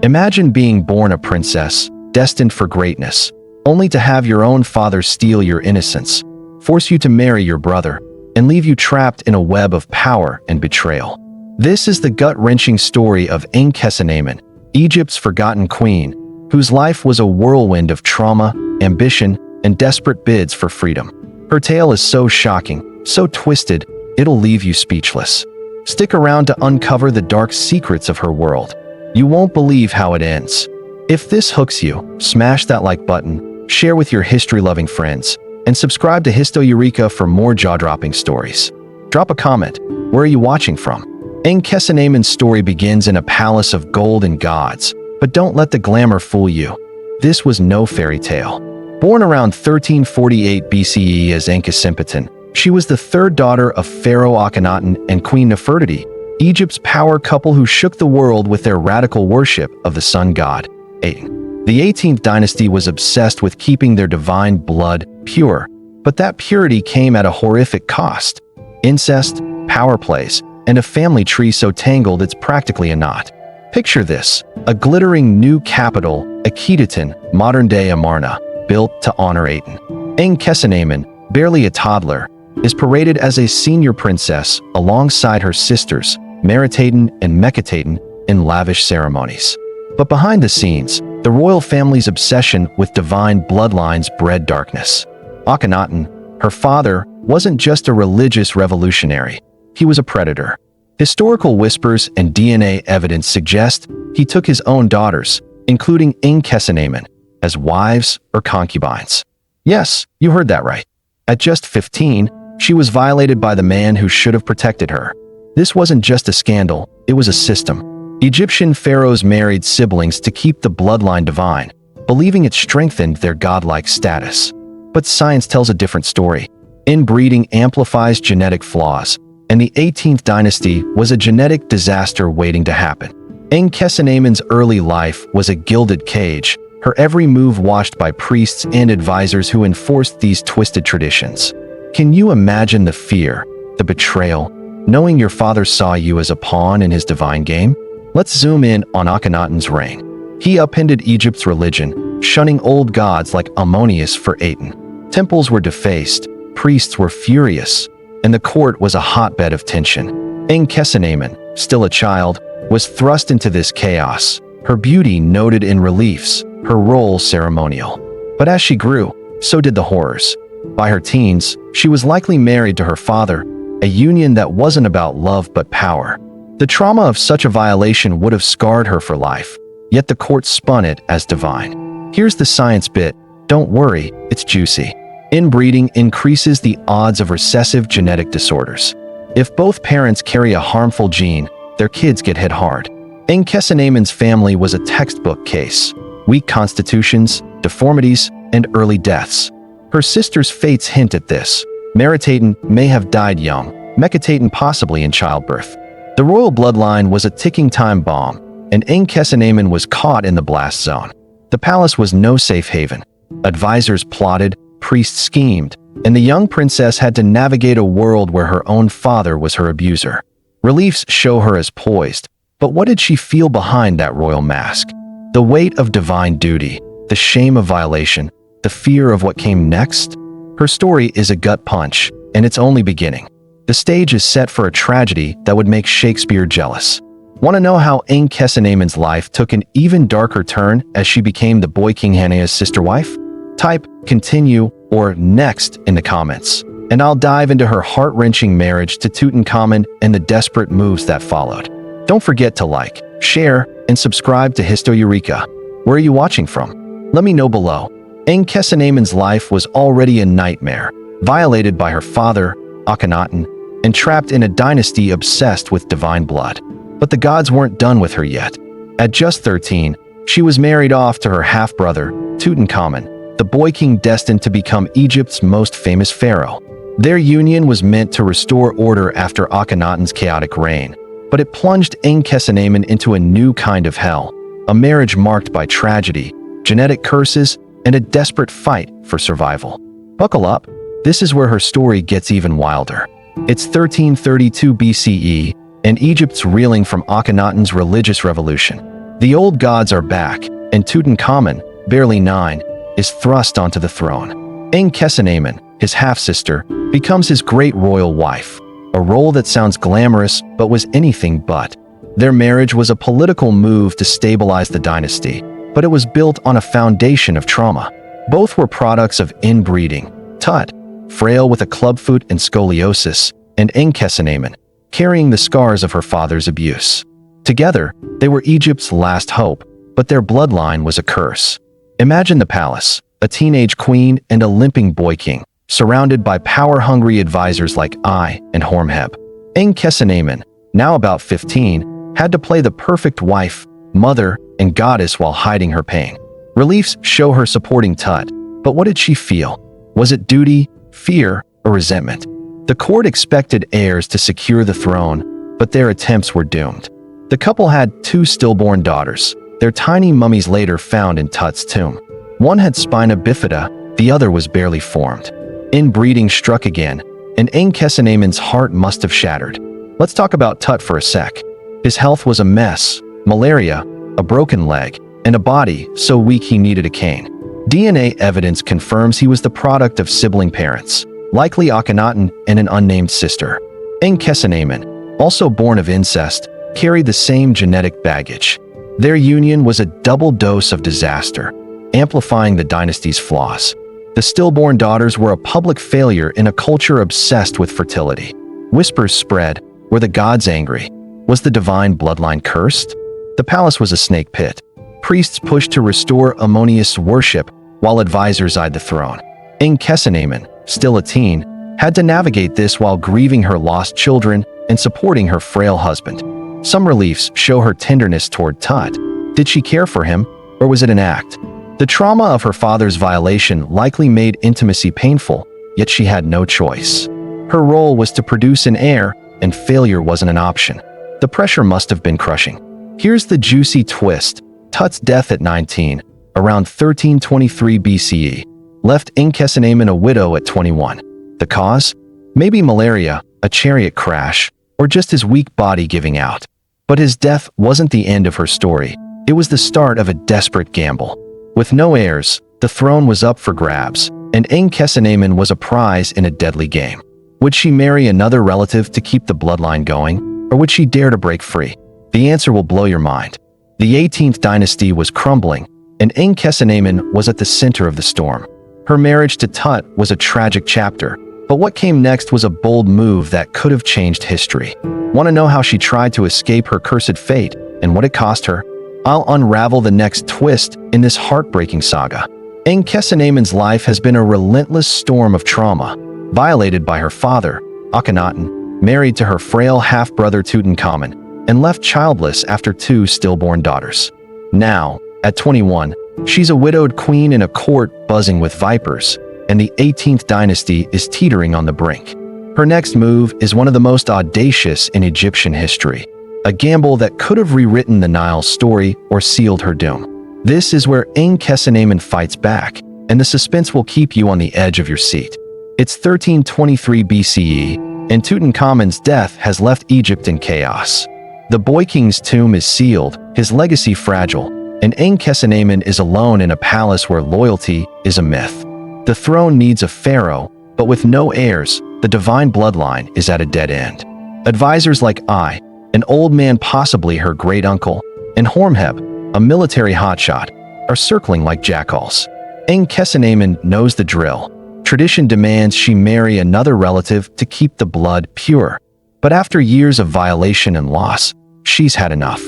Imagine being born a princess, destined for greatness, only to have your own father steal your innocence, force you to marry your brother, and leave you trapped in a web of power and betrayal. This is the gut-wrenching story of Ankhesenamun, Egypt's forgotten queen, whose life was a whirlwind of trauma, ambition, and desperate bids for freedom. Her tale is so shocking, so twisted, it'll leave you speechless. Stick around to uncover the dark secrets of her world. You won't believe how it ends. If this hooks you, smash that like button, share with your history-loving friends, and subscribe to Histoeureka for more jaw-dropping stories. Drop a comment. Where are you watching from? Ankhesenamun's story begins in a palace of gold and gods, but don't let the glamour fool you. This was no fairy tale. Born around 1348 BCE as Ankhesenamun, she was the third daughter of Pharaoh Akhenaten and Queen Nefertiti, Egypt's power couple who shook the world with their radical worship of the sun god, Aten. The 18th dynasty was obsessed with keeping their divine blood pure, but that purity came at a horrific cost. Incest, power plays, and a family tree so tangled it's practically a knot. Picture this, a glittering new capital, Akhenaten, modern-day Amarna, built to honor Aten. Ankhesenamun, barely a toddler, is paraded as a senior princess alongside her sisters, Meritaten and Meketaten, in lavish ceremonies. But behind the scenes, the royal family's obsession with divine bloodlines bred darkness. Akhenaten, her father, wasn't just a religious revolutionary. He was a predator. Historical whispers and DNA evidence suggest he took his own daughters, including Ankhesenamun, as wives or concubines. Yes, you heard that right. At just 15, she was violated by the man who should have protected her. This wasn't just a scandal, it was a system. Egyptian pharaohs married siblings to keep the bloodline divine, believing it strengthened their godlike status. But science tells a different story. Inbreeding amplifies genetic flaws, and the 18th dynasty was a genetic disaster waiting to happen. Ankhesenamun's early life was a gilded cage, her every move watched by priests and advisors who enforced these twisted traditions. Can you imagine the fear, the betrayal, knowing your father saw you as a pawn in his divine game? Let's zoom in on Akhenaten's reign. He upended Egypt's religion, shunning old gods like Ammonius for Aten. Temples were defaced, priests were furious, and the court was a hotbed of tension. Ankhesenamun, still a child, was thrust into this chaos, her beauty noted in reliefs, her role ceremonial. But as she grew, so did the horrors. By her teens, she was likely married to her father, a union that wasn't about love but power. The trauma of such a violation would have scarred her for life, yet the court spun it as divine. Here's the science bit. Don't worry, it's juicy. Inbreeding increases the odds of recessive genetic disorders. If both parents carry a harmful gene, their kids get hit hard. Ankhesenamun's family was a textbook case. Weak constitutions, deformities, and early deaths. Her sister's fates hint at this. Meritaten may have died young, Meketaten possibly in childbirth. The royal bloodline was a ticking time bomb, and Ankhesenamun was caught in the blast zone. The palace was no safe haven. Advisors plotted, priests schemed, and the young princess had to navigate a world where her own father was her abuser. Reliefs show her as poised, but what did she feel behind that royal mask? The weight of divine duty, the shame of violation, the fear of what came next? Her story is a gut punch, and it's only beginning. The stage is set for a tragedy that would make Shakespeare jealous. Want to know how Ankhesenamun's life took an even darker turn as she became the boy King Hanea's sister wife? Type continue or next in the comments, and I'll dive into her heart-wrenching marriage to Tutankhamun and the desperate moves that followed. Don't forget to like, share, and subscribe to Histoeureka. Where are you watching from? Let me know below. Ankhesenamun's life was already a nightmare, violated by her father, Akhenaten, and trapped in a dynasty obsessed with divine blood. But the gods weren't done with her yet. At just 13, she was married off to her half-brother, Tutankhamun, the boy king destined to become Egypt's most famous pharaoh. Their union was meant to restore order after Akhenaten's chaotic reign, but it plunged Ankhesenamun into a new kind of hell, a marriage marked by tragedy, genetic curses, and a desperate fight for survival. Buckle up, this is where her story gets even wilder. It's 1332 BCE, and Egypt's reeling from Akhenaten's religious revolution. The old gods are back, and Tutankhamun, barely 9, is thrust onto the throne. Ankhesenamun, his half-sister, becomes his great royal wife, a role that sounds glamorous but was anything but. Their marriage was a political move to stabilize the dynasty, but it was built on a foundation of trauma. Both were products of inbreeding. Tut, frail with a clubfoot and scoliosis, and Ankhesenamun, carrying the scars of her father's abuse. Together, they were Egypt's last hope, but their bloodline was a curse. Imagine the palace, a teenage queen and a limping boy king, surrounded by power-hungry advisors like Ai and Hormheb. Ankhesenamun, now about 15, had to play the perfect wife, mother, and goddess while hiding her pain. Reliefs show her supporting Tut, but what did she feel? Was it duty, fear, or resentment? The court expected heirs to secure the throne, but their attempts were doomed. The couple had 2 stillborn daughters, their tiny mummies later found in Tut's tomb. One had spina bifida, the other was barely formed. Inbreeding struck again, and Ankhesenamun's heart must have shattered. Let's talk about Tut for a sec. His health was a mess: malaria, a broken leg, and a body so weak he needed a cane. DNA evidence confirms he was the product of sibling parents, likely Akhenaten and an unnamed sister. Ankhesenamun, also born of incest, carried the same genetic baggage. Their union was a double dose of disaster, amplifying the dynasty's flaws. The stillborn daughters were a public failure in a culture obsessed with fertility. Whispers spread. Were the gods angry? Was the divine bloodline cursed? The palace was a snake pit. Priests pushed to restore Ammonius worship, while advisors eyed the throne. Ankhesenamun, still a teen, had to navigate this while grieving her lost children and supporting her frail husband. Some reliefs show her tenderness toward Tut. Did she care for him, or was it an act? The trauma of her father's violation likely made intimacy painful, yet she had no choice. Her role was to produce an heir, and failure wasn't an option. The pressure must have been crushing. Here's the juicy twist. Tut's death at 19, around 1323 BCE, left Ankhesenamun a widow at 21. The cause? Maybe malaria, a chariot crash, or just his weak body giving out. But his death wasn't the end of her story. It was the start of a desperate gamble. With no heirs, the throne was up for grabs, and Ankhesenamun was a prize in a deadly game. Would she marry another relative to keep the bloodline going, or would she dare to break free? The answer will blow your mind. The 18th dynasty was crumbling, and Ankhesenamun was at the center of the storm. Her marriage to Tut was a tragic chapter, but what came next was a bold move that could have changed history. Want to know how she tried to escape her cursed fate and what it cost her? I'll unravel the next twist in this heartbreaking saga. Ankhesenamun's life has been a relentless storm of trauma. Violated by her father, Akhenaten, married to her frail half-brother Tutankhamun, and left childless after 2 stillborn daughters. Now, at 21, she's a widowed queen in a court buzzing with vipers, and the 18th dynasty is teetering on the brink. Her next move is one of the most audacious in Egyptian history, a gamble that could have rewritten the Nile's story or sealed her doom. This is where Ankhesenamun fights back, and the suspense will keep you on the edge of your seat. It's 1323 BCE, and Tutankhamun's death has left Egypt in chaos. The boy king's tomb is sealed, his legacy fragile, and Ankhesenamun is alone in a palace where loyalty is a myth. The throne needs a pharaoh, but with no heirs, the divine bloodline is at a dead end. Advisors like Ai, an old man possibly her great-uncle, and Hormheb, a military hotshot, are circling like jackals. Ankhesenamun knows the drill. Tradition demands she marry another relative to keep the blood pure. But after years of violation and loss, she's had enough.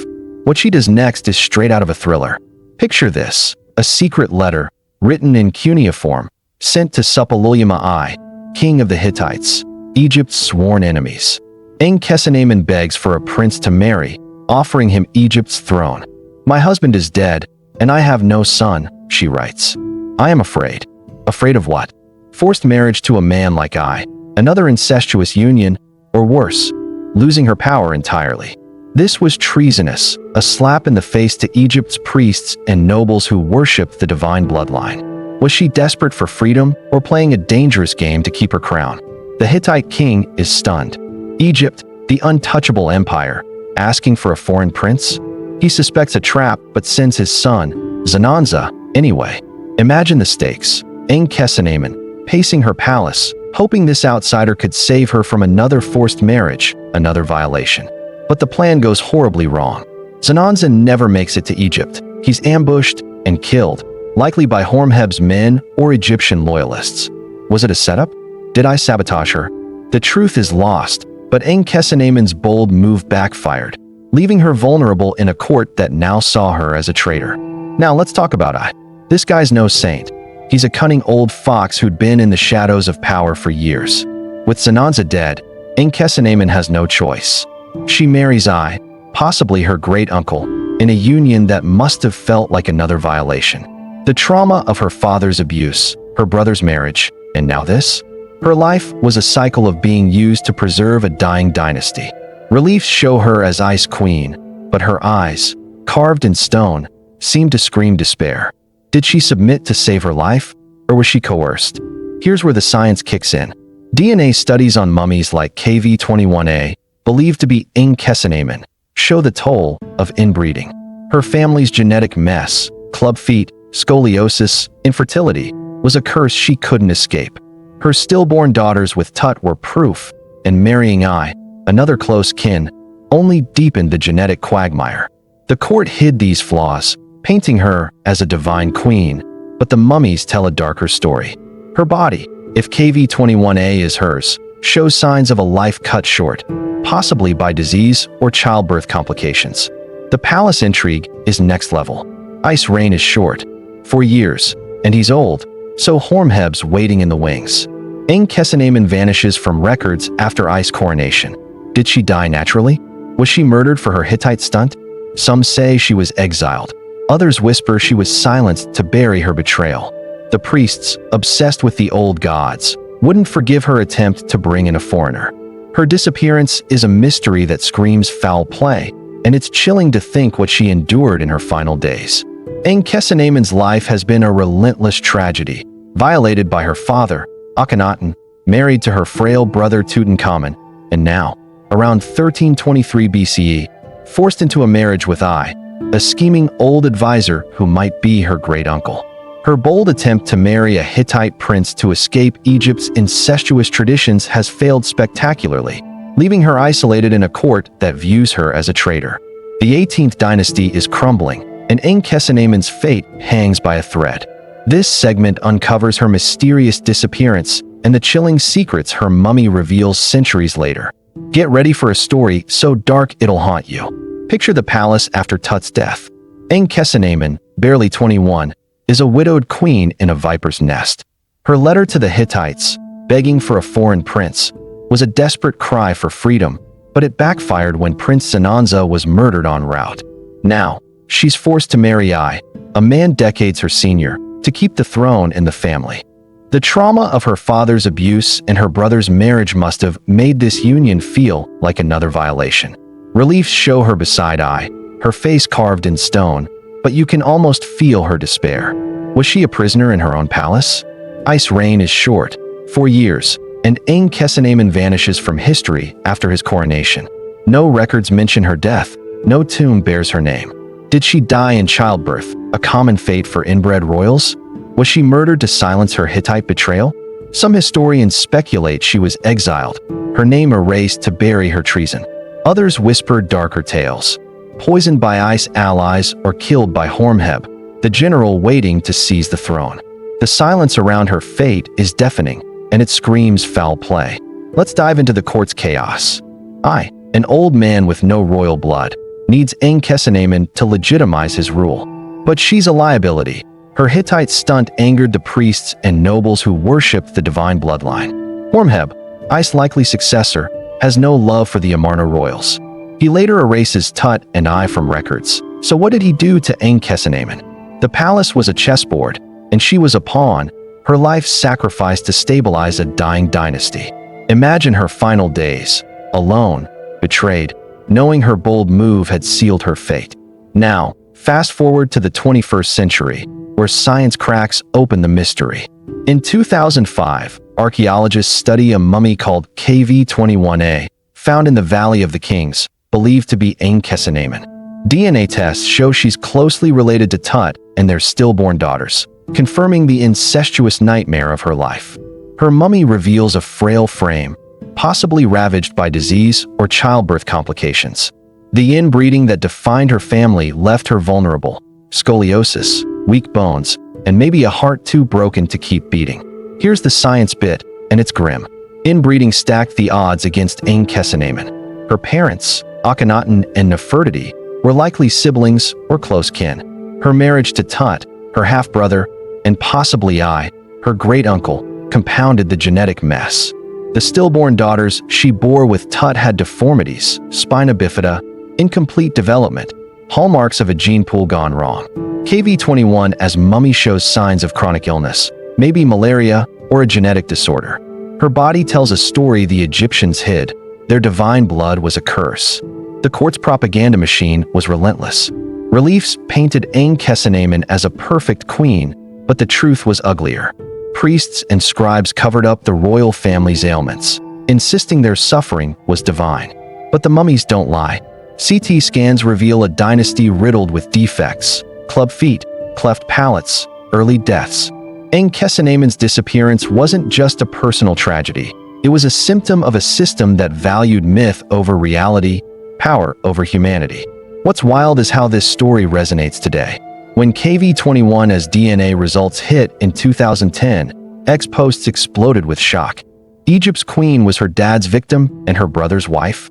What she does next is straight out of a thriller. Picture this: a secret letter, written in cuneiform, sent to Suppiluliuma I, king of the Hittites, Egypt's sworn enemies. Ankhesenamun begs for a prince to marry, offering him Egypt's throne. "My husband is dead, and I have no son," she writes. "I am afraid." Afraid of what? Forced marriage to a man like I, another incestuous union, or worse, losing her power entirely. This was treasonous, a slap in the face to Egypt's priests and nobles who worshipped the divine bloodline. Was she desperate for freedom or playing a dangerous game to keep her crown? The Hittite king is stunned. Egypt, the untouchable empire, asking for a foreign prince? He suspects a trap but sends his son, Zananza, anyway. Imagine the stakes. Ankhesenamun, pacing her palace, hoping this outsider could save her from another forced marriage, another violation. But the plan goes horribly wrong. Zananza never makes it to Egypt. He's ambushed and killed, likely by Horemheb's men or Egyptian loyalists. Was it a setup? Did I sabotage her? The truth is lost, but Ankhesenamun's bold move backfired, leaving her vulnerable in a court that now saw her as a traitor. Now let's talk about I. This guy's no saint. He's a cunning old fox who'd been in the shadows of power for years. With Zananza dead, Ankhesenamun has no choice. She marries I, possibly her great-uncle, in a union that must have felt like another violation. The trauma of her father's abuse, her brother's marriage, and now this? Her life was a cycle of being used to preserve a dying dynasty. Reliefs show her as Ice Queen, but her eyes, carved in stone, seem to scream despair. Did she submit to save her life, or was she coerced? Here's where the science kicks in. DNA studies on mummies like KV21A, believed to be Ankhesenamun, show the toll of inbreeding. Her family's genetic mess, club feet, scoliosis, infertility, was a curse she couldn't escape. Her stillborn daughters with Tut were proof, and marrying I, another close kin, only deepened the genetic quagmire. The court hid these flaws, painting her as a divine queen, but the mummies tell a darker story. Her body, if KV21A is hers, shows signs of a life cut short, possibly by disease or childbirth complications. The palace intrigue is next level. Ice's reign is short, 4 years, and he's old, so Horemheb's waiting in the wings. Ankhesenamun vanishes from records after Ice's coronation. Did she die naturally? Was she murdered for her Hittite stunt? Some say she was exiled. Others whisper she was silenced to bury her betrayal. The priests, obsessed with the old gods, wouldn't forgive her attempt to bring in a foreigner. Her disappearance is a mystery that screams foul play, and it's chilling to think what she endured in her final days. Ankhesenamun's life has been a relentless tragedy, violated by her father, Akhenaten, married to her frail brother Tutankhamun, and now, around 1323 BCE, forced into a marriage with I, a scheming old advisor who might be her great-uncle. Her bold attempt to marry a Hittite prince to escape Egypt's incestuous traditions has failed spectacularly, leaving her isolated in a court that views her as a traitor. The 18th dynasty is crumbling, and Ankhesenamun's fate hangs by a thread. This segment uncovers her mysterious disappearance and the chilling secrets her mummy reveals centuries later. Get ready for a story so dark it'll haunt you. Picture the palace after Tut's death. Ankhesenamun, barely 21, is a widowed queen in a viper's nest. Her letter to the Hittites, begging for a foreign prince, was a desperate cry for freedom, but it backfired when Prince Zananza was murdered en route. Now, she's forced to marry I, a man decades her senior, to keep the throne in the family. The trauma of her father's abuse and her brother's marriage must have made this union feel like another violation. Reliefs show her beside I, her face carved in stone, but you can almost feel her despair. Was she a prisoner in her own palace? Ice's reign is short, 4 years, and Ankhesenamun vanishes from history after his coronation. No records mention her death, no tomb bears her name. Did she die in childbirth, a common fate for inbred royals? Was she murdered to silence her Hittite betrayal? Some historians speculate she was exiled, her name erased to bury her treason. Others whisper darker tales, poisoned by Ice allies or killed by Horemheb, the general waiting to seize the throne. The silence around her fate is deafening, and it screams foul play. Let's dive into the court's chaos. I, an old man with no royal blood, needs Ankhesenamun to legitimize his rule. But she's a liability. Her Hittite stunt angered the priests and nobles who worshipped the divine bloodline. Horemheb, Ice's likely successor, has no love for the Amarna royals. He later erases Tut and I from records. So what did he do to Ankhesenamun? The palace was a chessboard, and she was a pawn, her life sacrificed to stabilize a dying dynasty. Imagine her final days, alone, betrayed, knowing her bold move had sealed her fate. Now, fast forward to the 21st century, where science cracks open the mystery. In 2005, archaeologists study a mummy called KV21A, found in the Valley of the Kings, believed to be Ankhesenamun. DNA tests show she's closely related to Tut and their stillborn daughters, confirming the incestuous nightmare of her life. Her mummy reveals a frail frame, possibly ravaged by disease or childbirth complications. The inbreeding that defined her family left her vulnerable: scoliosis, weak bones, and maybe a heart too broken to keep beating. Here's the science bit, and it's grim. Inbreeding stacked the odds against Ankhesenamun. Her parents, Akhenaten and Nefertiti, were likely siblings or close kin. Her marriage to Tut, her half-brother, and possibly her great-uncle, compounded the genetic mess. The stillborn daughters she bore with Tut had deformities, spina bifida, incomplete development, hallmarks of a gene pool gone wrong. KV21 as mummy shows signs of chronic illness, maybe malaria or a genetic disorder. Her body tells a story the Egyptians hid. Their divine blood was a curse. The court's propaganda machine was relentless. Reliefs painted Ankhesenamun as a perfect queen, but the truth was uglier. Priests and scribes covered up the royal family's ailments, insisting their suffering was divine. But the mummies don't lie. CT scans reveal a dynasty riddled with defects: club feet, cleft palates, early deaths. Ankhesenamun's disappearance wasn't just a personal tragedy. It was a symptom of a system that valued myth over reality, power over humanity. What's wild is how this story resonates today. When KV21 as DNA results hit in 2010, X posts exploded with shock. Egypt's queen was her dad's victim and her brother's wife.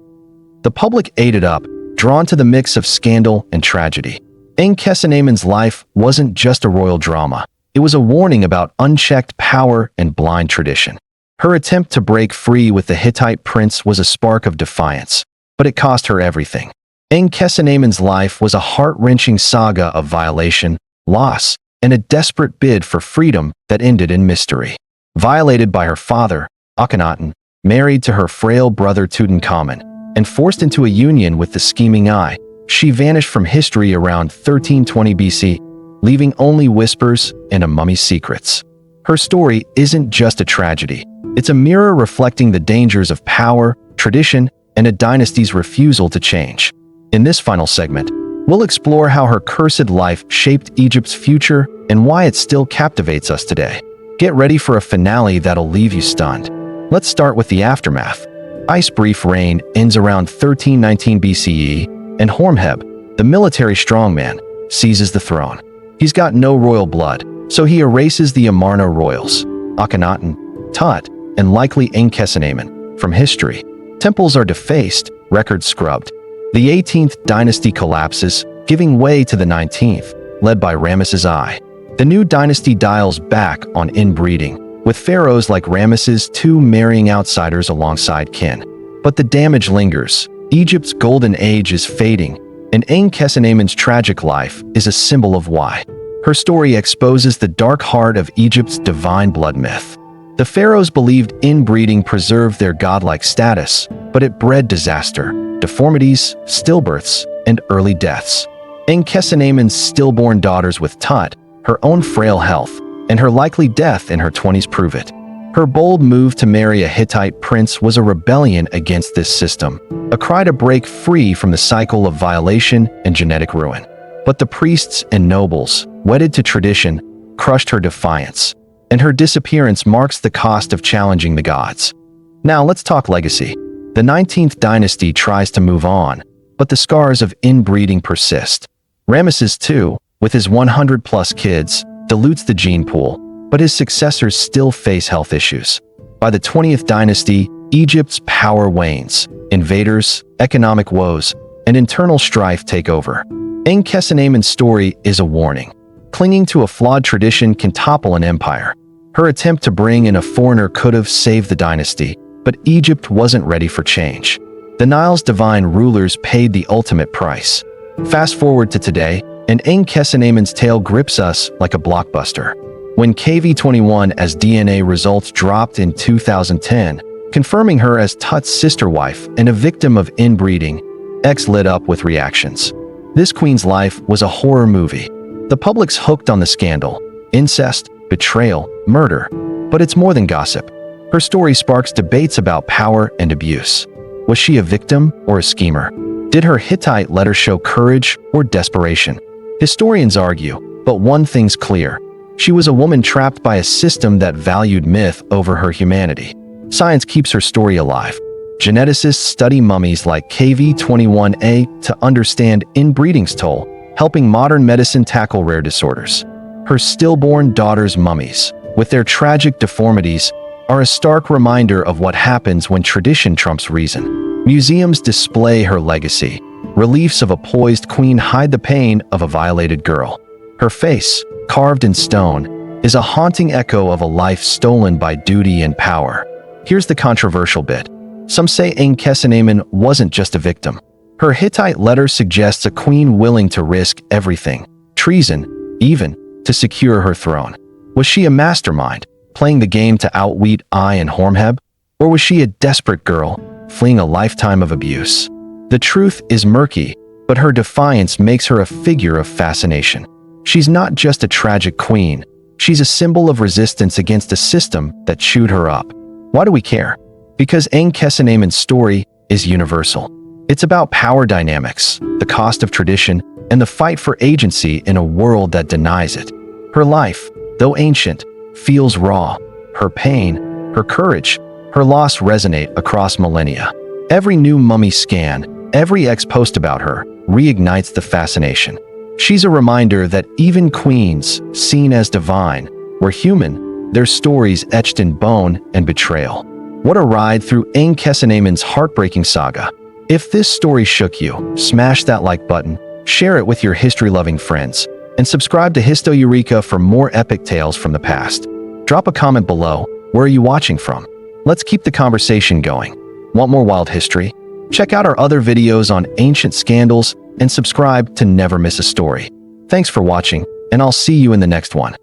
The public ate it up, drawn to the mix of scandal and tragedy. Ankhesenamun's life wasn't just a royal drama. It was a warning about unchecked power and blind tradition. Her attempt to break free with the Hittite prince was a spark of defiance, but it cost her everything. Ankhesenamun's life was a heart-wrenching saga of violation, loss, and a desperate bid for freedom that ended in mystery. Violated by her father, Akhenaten, married to her frail brother Tutankhamun, and forced into a union with the scheming she vanished from history around 1320 BC, leaving only whispers and a mummy's secrets. Her story isn't just a tragedy. It's a mirror reflecting the dangers of power, tradition, and a dynasty's refusal to change. In this final segment, we'll explore how her cursed life shaped Egypt's future and why it still captivates us today. Get ready for a finale that'll leave you stunned. Let's start with the aftermath. I's brief reign ends around 1319 BCE, and Horemheb, the military strongman, seizes the throne. He's got no royal blood, so he erases the Amarna royals, Akhenaten, Tut, and likely Ankhesenamun, from history. Temples are defaced, records scrubbed. The 18th dynasty collapses, giving way to the 19th, led by Ramesses I. The new dynasty dials back on inbreeding, with pharaohs like Ramesses II marrying outsiders alongside kin. But the damage lingers. Egypt's golden age is fading, and Ankhesenamun's tragic life is a symbol of why. Her story exposes the dark heart of Egypt's divine blood myth. The pharaohs believed inbreeding preserved their godlike status, but it bred disaster, deformities, stillbirths, and early deaths. Ankhesenamun's stillborn daughters with Tut, her own frail health, and her likely death in her 20s prove it. Her bold move to marry a Hittite prince was a rebellion against this system, a cry to break free from the cycle of violation and genetic ruin. But the priests and nobles, wedded to tradition, crushed her defiance, and her disappearance marks the cost of challenging the gods. Now let's talk legacy. The 19th dynasty tries to move on, but the scars of inbreeding persist. Ramesses II, with his 100-plus kids, dilutes the gene pool, but his successors still face health issues. By the 20th dynasty, Egypt's power wanes. Invaders, economic woes, and internal strife take over. Ankhesenamun's story is a warning. Clinging to a flawed tradition can topple an empire. Her attempt to bring in a foreigner could have saved the dynasty, but Egypt wasn't ready for change. The Nile's divine rulers paid the ultimate price. Fast forward to today, and Ankhesenamun's tale grips us like a blockbuster. When KV21 as DNA results dropped in 2010, confirming her as Tut's sister wife and a victim of inbreeding, X lit up with reactions. This queen's life was a horror movie. The public's hooked on the scandal, incest, betrayal, murder. But it's more than gossip. Her story sparks debates about power and abuse. Was she a victim or a schemer? Did her Hittite letter show courage or desperation? Historians argue, but one thing's clear. She was a woman trapped by a system that valued myth over her humanity. Science keeps her story alive. Geneticists study mummies like KV21A to understand inbreeding's toll, helping modern medicine tackle rare disorders. Her stillborn daughter's mummies, with their tragic deformities, are a stark reminder of what happens when tradition trumps reason. Museums display her legacy. Reliefs of a poised queen hide the pain of a violated girl. Her face, carved in stone, is a haunting echo of a life stolen by duty and power. Here's the controversial bit. Some say Ankhesenamun wasn't just a victim. Her Hittite letter suggests a queen willing to risk everything, treason, even, to secure her throne. Was she a mastermind, playing the game to outwit Ai and Horemheb? Or was she a desperate girl, fleeing a lifetime of abuse? The truth is murky, but her defiance makes her a figure of fascination. She's not just a tragic queen, she's a symbol of resistance against a system that chewed her up. Why do we care? Because Ankhesenamun's story is universal. It's about power dynamics, the cost of tradition, and the fight for agency in a world that denies it. Her life, though ancient, feels raw. Her pain, her courage, her loss resonate across millennia. Every new mummy scan, every ex-post about her, reignites the fascination. She's a reminder that even queens, seen as divine, were human, their stories etched in bone and betrayal. What a ride through Ankhesenamun's heartbreaking saga. If this story shook you, smash that like button, share it with your history-loving friends, and subscribe to Histoeureka for more epic tales from the past. Drop a comment below. Where are you watching from? Let's keep the conversation going. Want more wild history? Check out our other videos on ancient scandals and subscribe to never miss a story. Thanks for watching, and I'll see you in the next one.